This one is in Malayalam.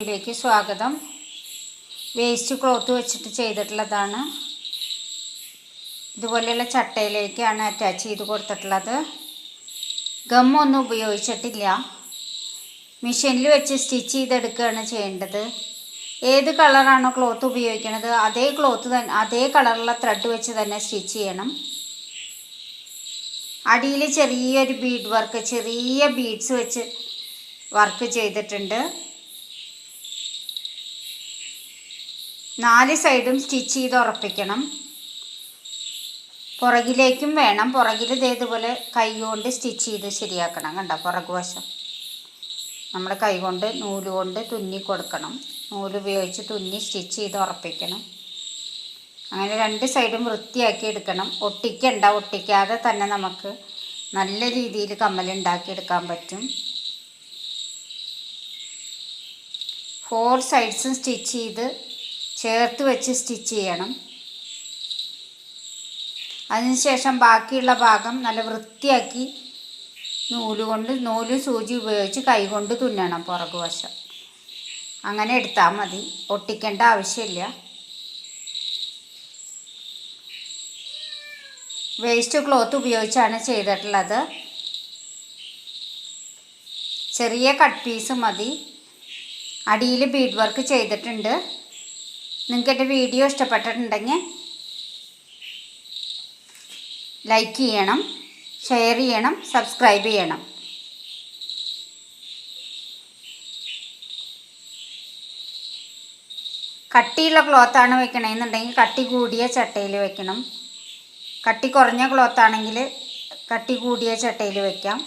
ഇതിലേക്ക് സ്വാഗതം. വേസ്റ്റ് ക്ലോത്ത് വെച്ചിട്ട് ചെയ്തിട്ടുള്ളതാണ്. ഇതുപോലെയുള്ള ചട്ടയിലേക്കാണ് അറ്റാച്ച് ചെയ്ത് കൊടുത്തിട്ടുള്ളത്. ഗമ്മൊന്നും ഉപയോഗിച്ചിട്ടില്ല. മെഷീനിൽ വെച്ച് സ്റ്റിച്ച് ചെയ്തെടുക്കുകയാണ് ചെയ്യേണ്ടത്. ഏത് കളറാണോ ക്ലോത്ത് ഉപയോഗിക്കുന്നത് അതേ കളറുള്ള ത്രെഡ് വെച്ച് തന്നെ സ്റ്റിച്ച് ചെയ്യണം. അടിയിൽ ചെറിയൊരു ബീഡ് വർക്ക്, ചെറിയ ബീഡ്സ് വെച്ച് വർക്ക് ചെയ്തിട്ടുണ്ട്. 4 സൈഡും സ്റ്റിച്ച് ചെയ്ത് ഉറപ്പിക്കണം. പുറകിലേക്കും വേണം. പുറകിൽ ഇതേപോലെ കൈ കൊണ്ട് സ്റ്റിച്ച് ചെയ്ത് ശരിയാക്കണം. കണ്ടോ, പുറകു വശം നമ്മൾ കൈ കൊണ്ട് നൂല് കൊണ്ട് തുന്നി കൊടുക്കണം. നൂല് ഉപയോഗിച്ച് തുന്നി സ്റ്റിച്ച് ചെയ്ത് ഉറപ്പിക്കണം. അങ്ങനെ 2 സൈഡും വൃത്തിയാക്കി എടുക്കണം. ഒട്ടിക്കാതെ തന്നെ നമുക്ക് നല്ല രീതിയിൽ കമ്മലുണ്ടാക്കിയെടുക്കാൻ പറ്റും. 4 സൈഡ്സും സ്റ്റിച്ച് ചെയ്ത് ചേർത്ത് വെച്ച് സ്റ്റിച്ച് ചെയ്യണം. അതിനുശേഷം ബാക്കിയുള്ള ഭാഗം നല്ല വൃത്തിയാക്കി നൂല് സൂചി ഉപയോഗിച്ച് കൈ കൊണ്ട് തുന്നണം പുറകുവശം. അങ്ങനെ എടുത്താൽ മതി, ഒട്ടിക്കേണ്ട ആവശ്യമില്ല. വേസ്റ്റ് ക്ലോത്ത് ഉപയോഗിച്ചാണ് ചെയ്തിട്ടുള്ളത്. ചെറിയ കട്ട് പീസ് മതി. അടിയിൽ ബീഡ് വർക്ക് ചെയ്തിട്ടുണ്ട്. നിങ്ങൾക്ക് എൻ്റെ വീഡിയോ ഇഷ്ടപ്പെട്ടിട്ടുണ്ടെങ്കിൽ ലൈക്ക് ചെയ്യണം, ഷെയർ ചെയ്യണം, സബ്സ്ക്രൈബ് ചെയ്യണം. കട്ടിയുള്ള ക്ലോത്താണ് വെക്കണമെന്നുണ്ടെങ്കിൽ കട്ടി കൂടിയ ചട്ടയിൽ വെക്കണം. കട്ടി കുറഞ്ഞ ക്ലോത്താണെങ്കിൽ കട്ടി കൂടിയ ചട്ടയിൽ വെക്കാം.